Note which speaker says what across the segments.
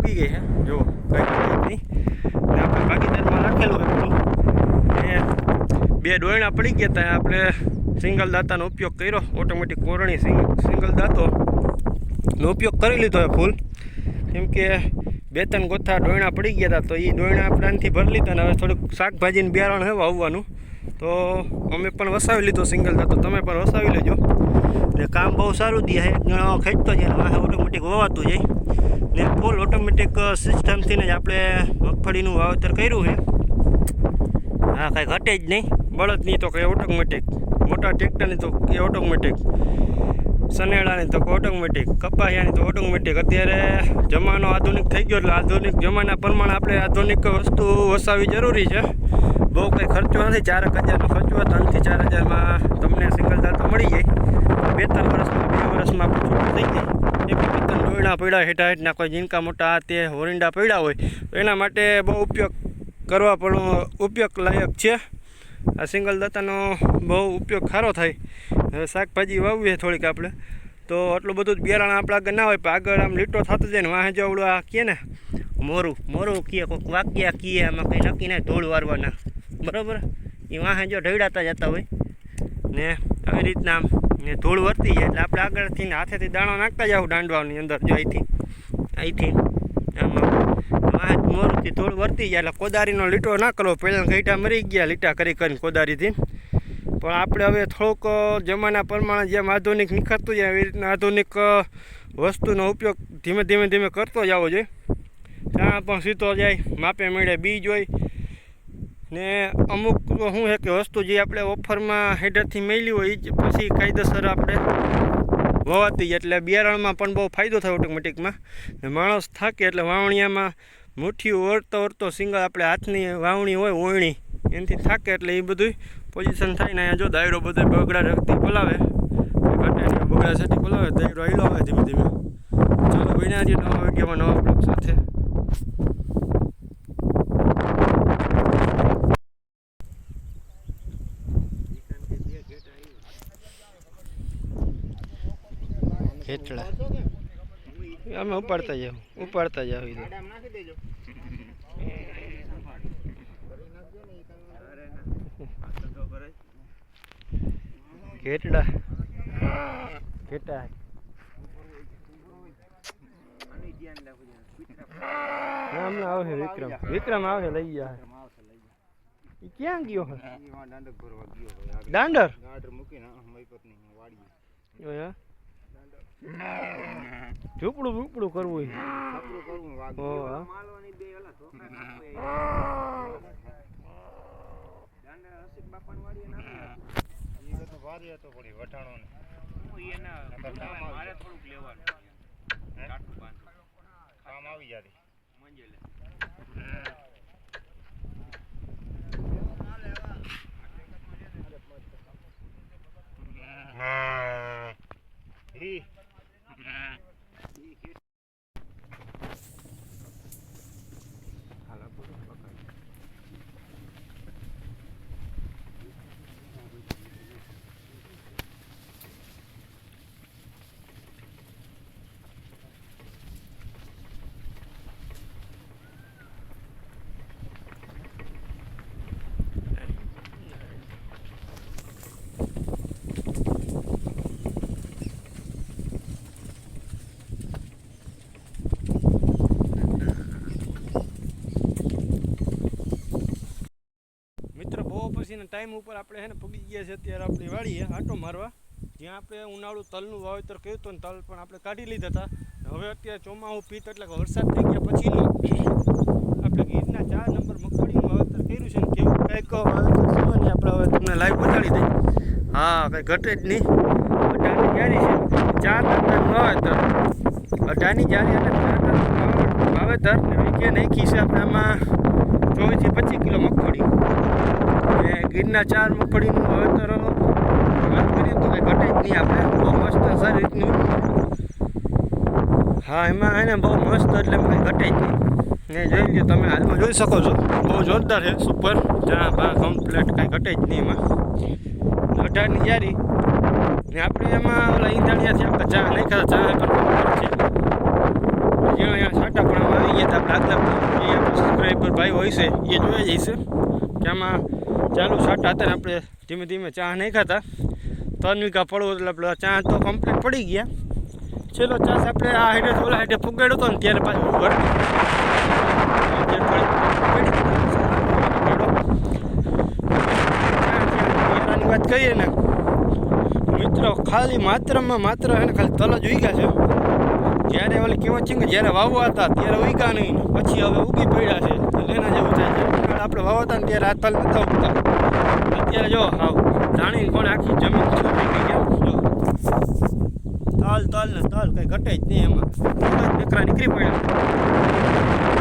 Speaker 1: ઉગી ગઈ છે જો કંઈ ને આપણે ભાગીદારમાં રાખેલું હોય પેલું એ 2 ડોયણા પડી ગયા હતા. આપણે સિંગલ દાંતાનો ઉપયોગ કર્યો, ઓટોમેટિક કોરણી સિંગલ દાંતોનો ઉપયોગ કરી લીધો છે ફૂલ. કેમ કે 2-3 ગોથા ડોયણા પડી ગયા હતા તો એ ડોયણા આપણે આનાથી ભરી લીધા. અને હવે થોડુંક શાકભાજીનું બિયારણ છે વાવવાનું, તો અમે પણ વસાવી લીધો સિંગલ દાંતો. તમે પણ વસાવી લેજો. ને કામ બહુ સારું દે છે, એક જણો ખેંચતો જાય વાહ ઓટોમેટિક વવાતું જાય ને ફૂલ ઓટોમેટિક સિસ્ટમથી જ આપણે મગફળીનું વાવેતર કર્યું છે. હા કાંઈ ઘટે જ નહીં, બળદની તો કંઈ ઓટોમેટિક, મોટા ટ્રેક્ટરની તો એ ઓટોમેટિક, સનેડાની તો ઓટોમેટિક, કપાસિયાની તો ઓટોમેટિક. અત્યારે જમાનો આધુનિક થઈ ગયો એટલે આધુનિક જમાના પ્રમાણે આપણે આધુનિક વસ્તુ વસાવવી જરૂરી છે. બહુ કંઈ ખર્ચો નથી, 4,000નો ખર્ચો હોય, 3 થી 4,000માં તમને સિંગલ દાંતો મળી જાય. 2-3 વર્ષમાં 2 વર્ષમાં આપણે છૂટું થઈ જાય. એ 2-3 ડોયણા પડ્યા હેઠા હેઠના કોઈ જીનકા મોટા તે હોરિંડા પડ્યા હોય તો એના માટે બહુ ઉપયોગ કરવા પણ ઉપયોગ લાયક છે. આ સિંગલ દાંતાનો બહુ ઉપયોગ સારો થાય. હવે શાકભાજી વાવવી થોડીક આપણે તો આટલું બધું જ બિયારણ આપણા આગળ ના હોય, પણ આગળ આમ લીટો થતો જાય ને વાહે જો આવડું આ કહે ને મોરું કહે, કોઈક વાક્યા કહે, આમાં કંઈ નક્કી નહીં, ધૂળ વારવાના બરાબર. એ વાહે જો ઢળાતા જતા હોય ને આવી રીતના આમ ને ધૂળ વર્તી જાય એટલે આપણે આગળથી હાથેથી દાણો નાખતા જાવ દાંડવાની અંદર જો અહીંથી આમાં વાહ મોરથી ધૂળ વર્તી જાય એટલે કોદારીનો લીટો ના કરવો. પહેલાં ગઈઠા મરી ગયા લીટા કરીને કોદારીથી. પણ આપણે હવે થોડુંક જમાના પ્રમાણે જેમ આધુનિક નીકળતું જાય એવી રીતના આધુનિક વસ્તુનો ઉપયોગ ધીમે કરતો જવો જોઈએ. ત્યાં પણ સીધો જાય, માપે મળે બીજ હોય ને અમુક શું છે કે વસ્તુ જે આપણે ઓફરમાં હેડરથી મેળવી હોય એ જ પછી કાયદેસર આપણે વવાતી, એટલે બિયારણમાં પણ બહુ ફાયદો થાય ઓટોમેટિકમાં. ને માણસ થાકે એટલે વાવણીયામાં મુઠ્ઠીઓ વળતો સિંગલ આપણે હાથની વાવણી હોય ઓયણી એનાથી થાકે એટલે એ બધું પોઝિશન થાય ને. અહીંયા જો દાયરો બધો બગડા રખતી બોલાવે, ઘટાડી બગડા સાથે બોલાવે, દાયરો હિલો આવે ધીમે. ચાલો બન્યા છીએ નવા વિડીયોમાં નવા બ્લોગ સાથે. ખેતડા અમે ઉપાડતા જાવ ખેતડા હમણાં આવશે વિક્રમ આવશે લઈ જાય. એ ક્યાં ગયો હે? દાંડર ઝૂપડું કરવું પછીના ટાઈમ ઉપર આપણે છે ને પૂગી ગયા છે અત્યારે આપણી વાડીએ આટો મારવા, જ્યાં આપણે ઉનાળું તલનું વાવેતર કર્યું હતું ને તલ પણ આપણે કાઢી લીધા હતા. હવે અત્યારે ચોમાસું પીત એટલે કે વરસાદ થઈ ગયા પછીનું આપણે ગીરના 4 નંબર મગફળીનું વાવેતર કર્યું છે ને કેવું કંઈક વાવેતર થવાની આપણે હવે તમને લાઈવ બતાડી દઈએ. હા કંઈ ઘટે જ નહીં. અઢારની જારી છે, 4 નંબરનું વાવેતર, અઢારની જારી અને 4 નંબરનું વાવેતર ને વીઘે નાખી છે આપણે આમાં 24 થી 25 કિલો મગફળી. ગીરના 4 મગફળીનું વાવેતર વાત કરીએ તો કંઈ ઘટે જ નહીં. આપણે બહુ મસ્ત સારી રીતનું, હા એમાં એને બહુ મસ્ત એટલે કંઈ ઘટે જ નહીં. ને જોઈ લો તમે હાલમાં જોઈ શકો છો, બહુ જોરદાર છે સુપર. જ્યાં બા કમ્પ્લેટ કંઈ ઘટે જ નહીં એમાં. 18ની જારી ને આપણે એમાં ઓલા ઈંધાણિયાથી આપણે ચા નહીં ખાતા, ચા પણ છે જ્યાં અહીંયા છાંટા પણ આવી ગયા આગલા જે સબસ્ક્રાઈબર ભાઈ હોય છે એ જોઈ જઈશે કે આમાં ચાલુ છાંટા હતા ને આપણે ધીમે ધીમે ચા નહીં ખાતા 3 વીઘા પડવું એટલે આપણે ચા તો કમ્પ્લીટ પડી ગયા. છેલ્લો ચાસ આપણે આ હાઈડે ઓલા હાઈડે ફુગાડ્યો હતો ને ત્યારે પાછું વાત કરીએ ને મિત્રો, ખાલી માત્ર એને ખાલી તલ જ ઉગ્યા છે. જ્યારે ઓલી કહેવત છે કે જ્યારે વાવવા હતા ત્યારે ઉગ્યા નહીં, પછી હવે ઉગી પડ્યા છે. એના જેવું થાય છે. આપણે વાવવા હતા ને ત્યારે આ તલ નતા ઉગતા. અત્યારે જો હાવ જાણીને કોણ આખી જમીન છોડી ગયા. જો તલ કંઈ ઘટે જ નહીં એમાં. નીકળા નીકળી પડ્યા.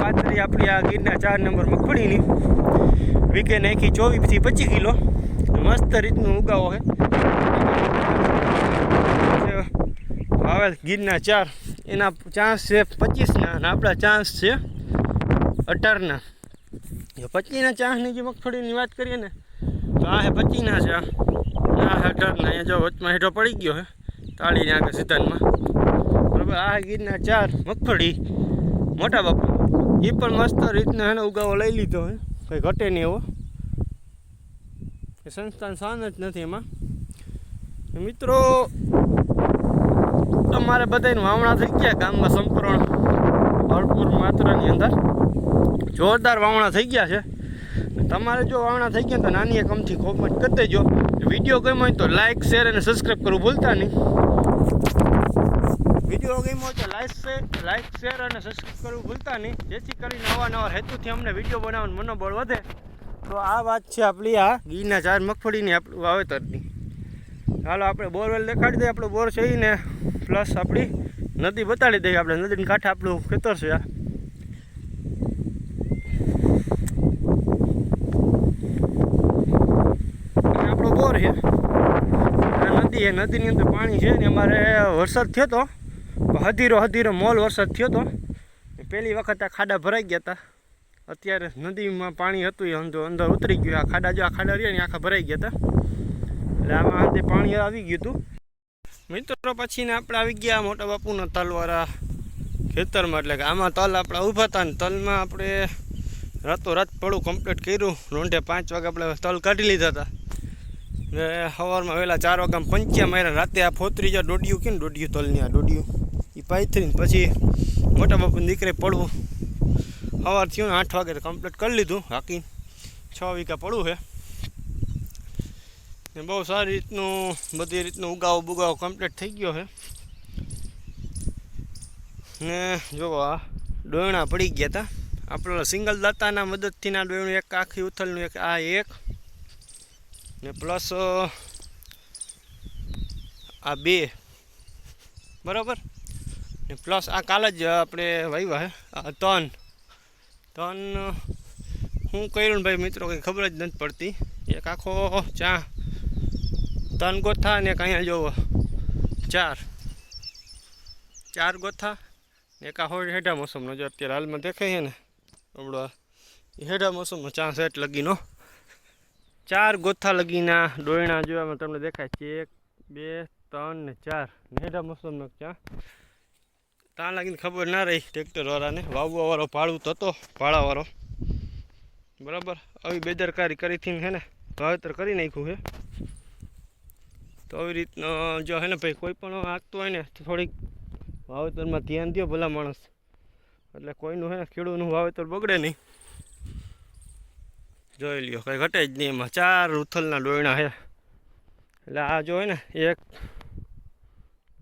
Speaker 1: વાત કરીએ આપણી આ ગીરના 4 નંબર મગફળીની, વીઘે નાખી 24 થી 25 કિલો. મસ્ત રીતનું ઉગાવો છે. હવે ગીરના 4 એના ચાન્સ છે 25ના અને આપણા ચાન્સ છે 18ના. 25ના ચાન્સની જે મગફળીની વાત કરીએ ને તો આ છે 25ના છે, આ 18ના. અહીંયા જો વચમાં હેઠો પડી ગયો છે તાળીને આગળ સિદ્ધાંતમાં, બરાબર. આ ગીરના 4 મગફળી મોટા બાપુ એ પણ મસ્ત રીતના એનો ઉગાવો લઈ લીધો હોય, કંઈ ઘટે નહીં એવો. સંસ્થાન શાન જ નથી એમાં. મિત્રો તમારે બધાને વાવણા થઈ ગયા ગામમાં સંપૂર્ણ ભરપૂર માત્રાની અંદર જોરદાર વાવણા થઈ ગયા છે. તમારે જો વાવણા થઈ ગયા તો નાની એક અમથી કોમેન્ટ કરી દેજો. વિડીયો ગમ્યો હોય તો લાઇક શેર અને સબસ્ક્રાઈબ કરવું ભૂલતા નહીં. વિડીયો ગમ્યો હોય તો લાઇક શેર અને સબસ્ક્રાઈબ કરવું ભૂલતા નહીં, જેથી કરીને નવા હેતુથી અમને વિડીયો બનાવવાનું મનોબળ વધે. તો આ વાત છે આપણી આ ગીરના 4 મગફળીની આપણું વાવેતરની. ચાલો આપણે બોરવેલ દેખાડી દઈએ. આપણો બોર છે ને પ્લસ આપણી નદી બતાડી દઈએ. આપણે નદીની કાંઠે આપણું ખેતર છે. આ આપણો બોર છે, આ નદી છે. નદીની અંદર પાણી છે ને અમારે વરસાદ થયો હતો, હદીરો મોલ વરસાદ થયો હતો. પહેલી વખત આ ખાડા ભરાઈ ગયા હતા. અત્યારે નદીમાં પાણી હતું એ અંદર ઉતરી ગયું. આ ખાડા રહ્યા ને આખા ભરાઈ ગયા હતા, એટલે આમાં અંતે પાણી આવી ગયું હતું. મિત્રો પછીને આપણે આવી ગયા મોટા બાપુના તલવાળા ખેતરમાં. એટલે કે આમાં તલ આપણા ઊભા હતા ને તલમાં આપણે રાતોરાત પડું કમ્પ્લીટ કર્યું. રોંઢે 5 વાગે આપણે તલ કાઢી લીધા હતા ને સવારમાં વહેલા 4 વાગ્યામાં પંચ્યા માર્યા. રાતે આ ફોતરી જ્યાં દોડ્યું કે ને દોડ્યું તલની આ દોડ્યું એ પાથરીને પછી મોટા બાપુને દીકરે પડવું સવાર થયું ને 8 વાગે કમ્પ્લીટ કરી લીધું. બાકી 6 વીઘા પડવું છે ને બહુ સારી રીતનું બધી રીતનું ઉગાવો કમ્પ્લીટ થઈ ગયો છે. ને જો આ ડોયણા પડી ગયા હતા આપણે સિંગલ દાતાના મદદથી. ના ડોયણું એક આખી ઉથલનું એક આ એક ને પ્લસ આ 2 બરાબર ને પ્લસ આ કાલ જ આપણે વાવ્યા છે આ 3 હું કર્યું ને ભાઈ મિત્રો કંઈ ખબર જ નથી પડતી. એક આખો 3 ગોથા ને એક અહીંયા જોવો 4 ગોથા ને એક આ હેઠા મોસમનો જો અત્યારે હાલમાં દેખાય છે ને આપણો હેઠા મોસમનો 4 સેટ લગીનો 4 ગોથા લગીના ડોયણા જોવામાં તમને દેખાય છે 1 2 3 ને 4 ને હેઠા મોસમનો 4 ત્યાં લાગીને ખબર ના રહી ટ્રેક્ટરવાળાને. વાવવાવાળો ભાડું તો હતો ભાડાવાળો, બરાબર. આવી બેદરકારી કરીથી છે ને વાવેતર કરી નાખ્યું છે. તો આવી રીતનો જો છે ને ભાઈ કોઈ પણ આગતું હોય ને તો થોડીક વાવેતરમાં ધ્યાન દો ભલા માણસ, એટલે કોઈનું છે ને ખેડૂતનું વાવેતર બગડે નહીં. જોઈ લ્યો કંઈ ઘટે જ નહીં એમાં. 4 ઉથલના ડોયણા છે. એટલે આ જો હોય ને 1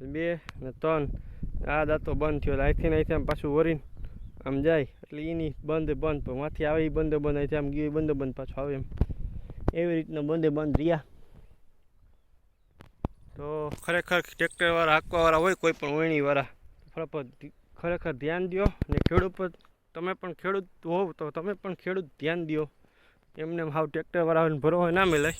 Speaker 1: 2 ને 3 આ દાંતો બંધ થયો. અહીંથી આમ પાછું વરીને આમ જાય એટલે એની બંધ પણ માંથી આવે એ બંધ અહીંથી આમ ગયું બંધ પાછું આવે એમ એવી રીતના બંધ રહ્યા. તો ખરેખર ટ્રેક્ટરવાળા હાંકવાવાળા હોય કોઈ પણ વણીવાળા ખરેખર ધ્યાન દો. ને ખેડૂત પર તમે પણ ખેડૂત હોવ તો તમે પણ ખેડૂત ધ્યાન દો. એમને હાવ ટ્રેક્ટરવાળાને ભરો હોય ના મેલાય.